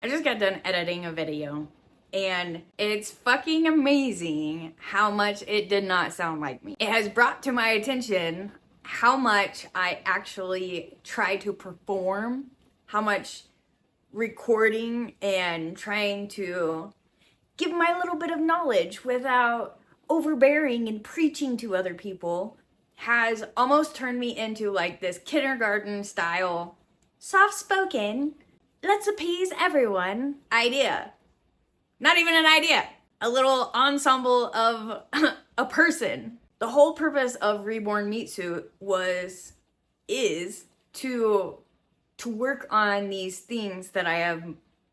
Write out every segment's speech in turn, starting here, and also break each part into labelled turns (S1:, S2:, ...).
S1: I just got done editing a video and it's fucking amazing how much it did not sound like me. It has brought to my attention how much I actually try to perform, how much recording and trying to give my little bit of knowledge without overbearing and preaching to other people has almost turned me into like this kindergarten style, soft-spoken, let's appease everyone idea. Not even an idea. A little ensemble of a person. The whole purpose of Reborn Meat Suit is to work on these things that I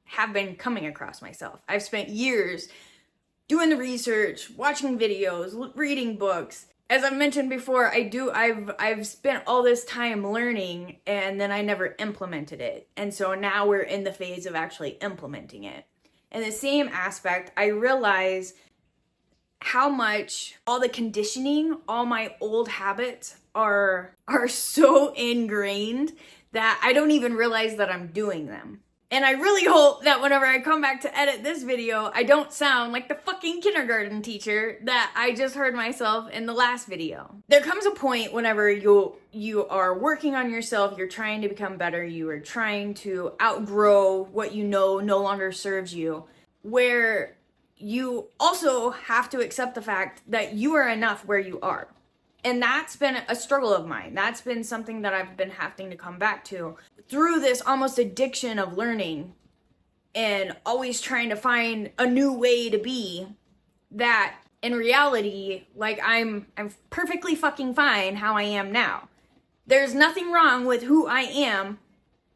S1: have been coming across myself. I've spent years doing the research, watching videos, reading books. As I've mentioned before, I've spent all this time learning and then I never implemented it. And so now we're in the phase of actually implementing it. In the same aspect, I realize how much all the conditioning, all my old habits are so ingrained that I don't even realize that I'm doing them. And I really hope that whenever I come back to edit this video, I don't sound like the fucking kindergarten teacher that I just heard myself in the last video. There comes a point whenever you are working on yourself, you're trying to become better, you are trying to outgrow what you know no longer serves you, where you also have to accept the fact that you are enough where you are. And that's been a struggle of mine. That's been something that I've been having to come back to through this almost addiction of learning and always trying to find a new way to be, that in reality, like I'm perfectly fucking fine how I am now. There's nothing wrong with who I am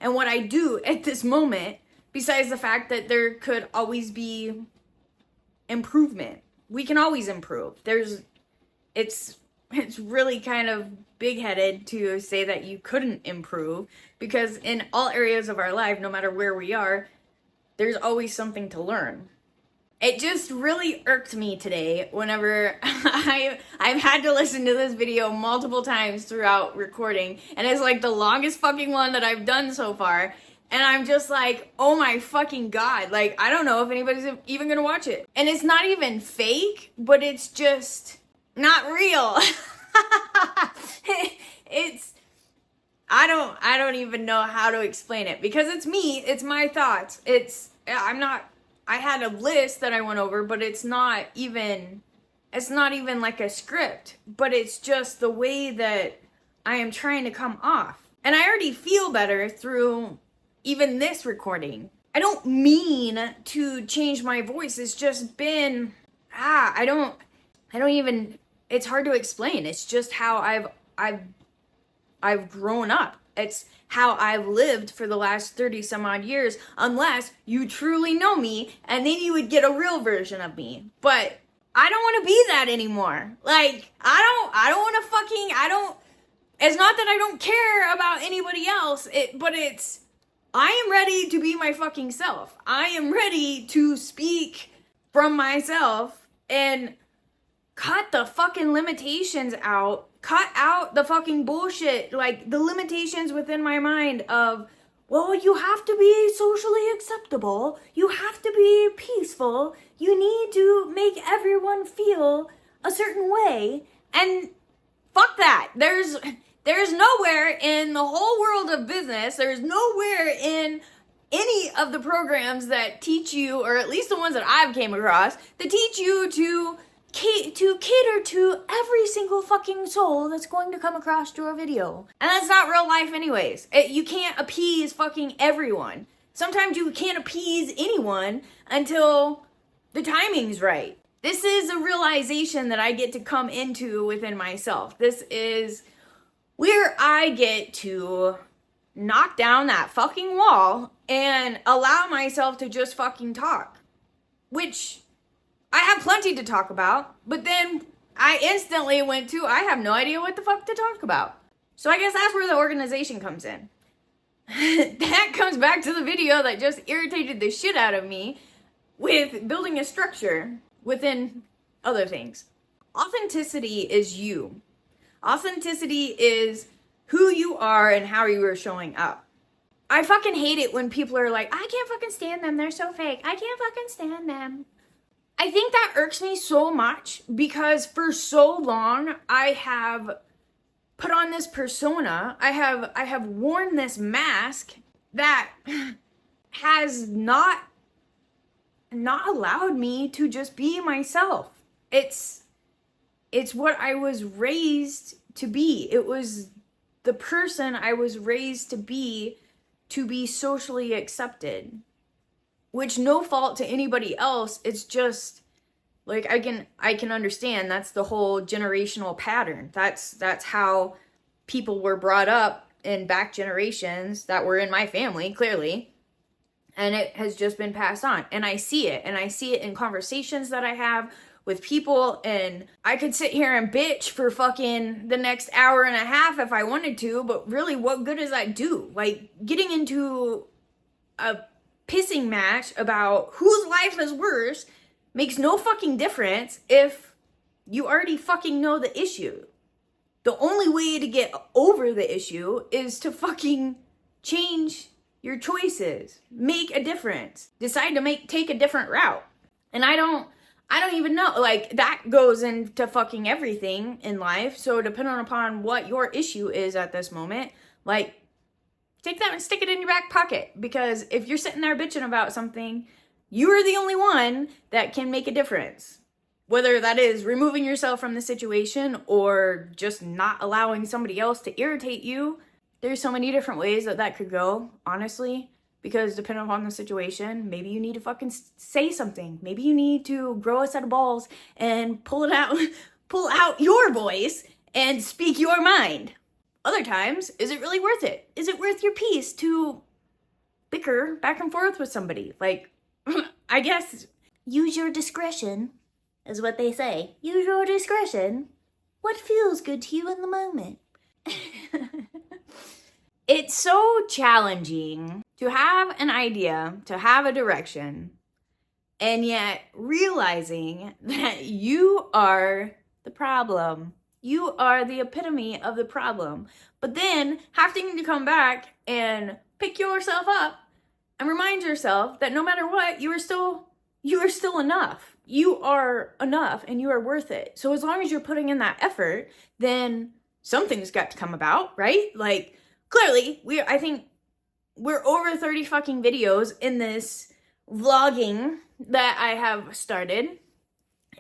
S1: and what I do at this moment, besides the fact that there could always be improvement. We can always improve. It's really kind of big-headed to say that you couldn't improve, because in all areas of our life, no matter where we are, there's always something to learn. It just really irked me today whenever I've had to listen to this video multiple times throughout recording, and it's like the longest fucking one that I've done so far, and I'm just like, oh my fucking god, like I don't know if anybody's even gonna watch it. And it's not even fake, but it's just not real. I don't even know how to explain it, because it's me, it's my thoughts. I had a list that I went over, but it's not even like a script, but it's just the way that I am trying to come off. And I already feel better through even this recording. I don't mean to change my voice. It's just been, I don't even, it's hard to explain. It's just how I've grown up. It's how I've lived for the last 30 some odd years, unless you truly know me, and then you would get a real version of me. But I don't want to be that anymore. Like, I don't want to fucking, it's not that I don't care about anybody else, but I am ready to be my fucking self. I am ready to speak from myself and cut the fucking limitations out. Cut out the fucking bullshit. Like, the limitations within my mind of, well, you have to be socially acceptable. You have to be peaceful. You need to make everyone feel a certain way. And fuck that. There's nowhere in the whole world of business, there's nowhere in any of the programs that teach you, or at least the ones that I've came across, that teach you to cater to every single fucking soul that's going to come across your video. And that's not real life anyways. You can't appease fucking everyone. Sometimes you can't appease anyone until the timing's right. This is a realization that I get to come into within myself. This is where I get to knock down that fucking wall and allow myself to just fucking talk. Which I have plenty to talk about, but then I instantly went to, I have no idea what the fuck to talk about. So I guess that's where the organization comes in. That comes back to the video that just irritated the shit out of me with building a structure within other things. Authenticity is you. Authenticity is who you are and how you are showing up. I fucking hate it when people are like, I can't fucking stand them, they're so fake, I can't fucking stand them. I think that irks me so much because for so long I have put on this persona, I have worn this mask that has not allowed me to just be myself. It's what I was raised to be. It was the person I was raised to be socially accepted. Which, no fault to anybody else, it's just like I can understand that's the whole generational pattern. That's how people were brought up in back generations that were in my family, clearly. And it has just been passed on. And I see it. And I see it in conversations that I have with people. And I could sit here and bitch for fucking the next hour and a half if I wanted to. But really, what good does that do? Like, getting into a pissing match about whose life is worse makes no fucking difference if you already fucking know the issue. The only way to get over the issue is to fucking change your choices, make a difference, decide to take a different route. And I don't even know, like, that goes into fucking everything in life. So depending upon what your issue is at this moment, like, take that and stick it in your back pocket. Because if you're sitting there bitching about something, you are the only one that can make a difference. Whether that is removing yourself from the situation or just not allowing somebody else to irritate you. There's so many different ways that could go, honestly. Because depending upon the situation, maybe you need to fucking say something. Maybe you need to grow a set of balls and pull out your voice and speak your mind. Other times, is it really worth it? Is it worth your peace to bicker back and forth with somebody? Like, I guess, use your discretion, is what they say. Use your discretion. What feels good to you in the moment? It's so challenging to have an idea, to have a direction, and yet realizing that you are the problem. You are the epitome of the problem. But then having to come back and pick yourself up and remind yourself that no matter what, you are still enough. You are enough and you are worth it. So as long as you're putting in that effort, then something's got to come about, right? Like, clearly, I think we're over 30 fucking videos in this vlogging that I have started.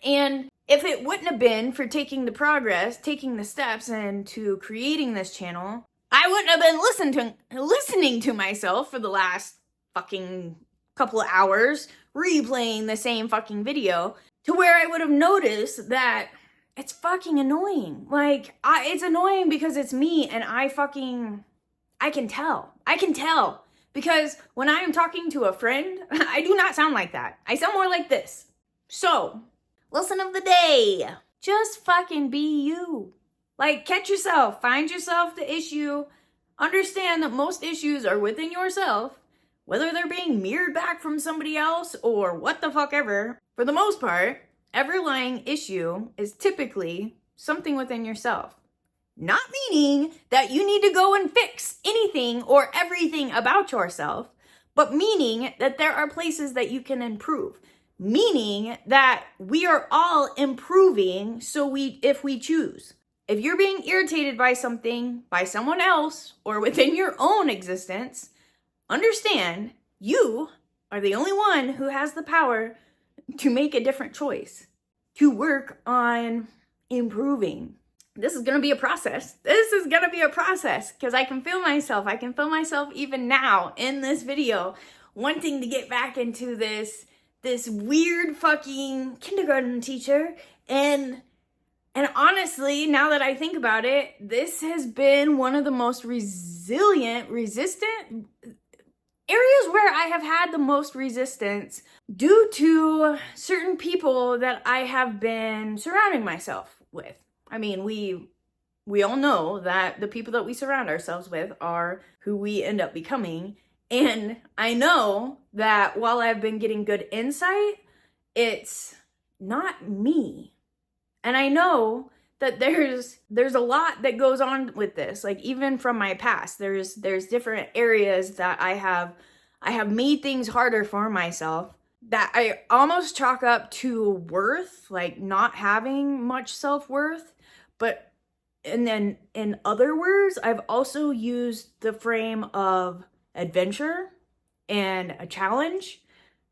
S1: And if it wouldn't have been for taking the steps into creating this channel, I wouldn't have been listening to myself for the last fucking couple of hours, replaying the same fucking video, to where I would have noticed that it's fucking annoying. Like, it's annoying because it's me, and I can tell. Because when I am talking to a friend, I do not sound like that. I sound more like this. So, lesson of the day. Just fucking be you. Like, catch yourself. Find yourself the issue. Understand that most issues are within yourself. Whether they're being mirrored back from somebody else or what the fuck ever. For the most part, underlying issue is typically something within yourself. Not meaning that you need to go and fix anything or everything about yourself, but meaning that there are places that you can improve. Meaning that we are all improving if we choose. If you're being irritated by something, by someone else, or within your own existence, understand you are the only one who has the power to make a different choice, to work on improving. This is going to be a process. Because I can feel myself even now in this video wanting to get back into this weird fucking kindergarten teacher. And honestly, now that I think about it, this has been one of the most resistant areas where I have had the most resistance due to certain people that I have been surrounding myself with. I mean, we all know that the people that we surround ourselves with are who we end up becoming. And I know that while I've been getting good insight, it's not me. And I know that there's a lot that goes on with this. Like, even from my past, there's different areas that I have made things harder for myself that I almost chalk up to worth, like not having much self-worth. But, and then in other words, I've also used the frame of adventure and a challenge,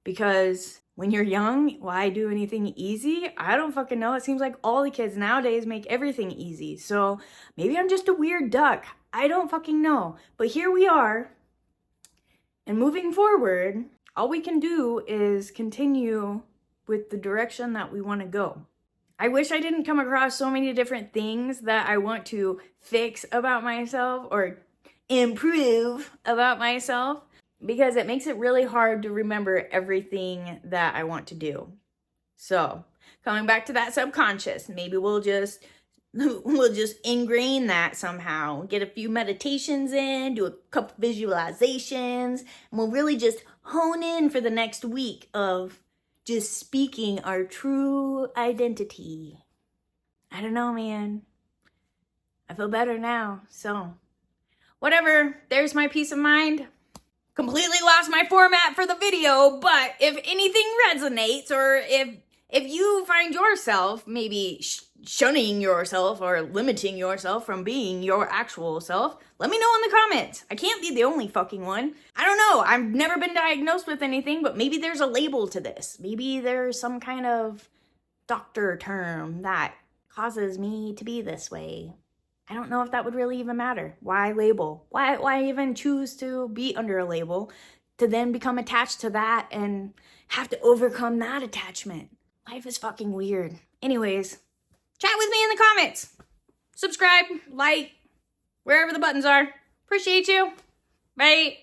S1: because when you're young, why do anything easy? I don't fucking know. It seems like all the kids nowadays make everything easy. So maybe I'm just a weird duck. I don't fucking know. But here we are. And moving forward, all we can do is continue with the direction that we want to go. I wish I didn't come across so many different things that I want to fix about myself or improve about myself, because it makes it really hard to remember everything that I want to do. So, coming back to that subconscious, maybe we'll just ingrain that somehow. Get a few meditations in, do a couple visualizations, and we'll really just hone in for the next week of just speaking our true identity. I don't know, man. I feel better now, so whatever. There's my peace of mind. Completely lost my format for the video, but if anything resonates, or if you find yourself maybe shunning yourself or limiting yourself from being your actual self, let me know in the comments. I can't be the only fucking one. I don't know. I've never been diagnosed with anything, but maybe there's a label to this. Maybe there's some kind of doctor term that causes me to be this way. I don't know if that would really even matter. Why label? Why even choose to be under a label to then become attached to that and have to overcome that attachment? Life is fucking weird. Anyways, chat with me in the comments. Subscribe, like, wherever the buttons are. Appreciate you. Bye.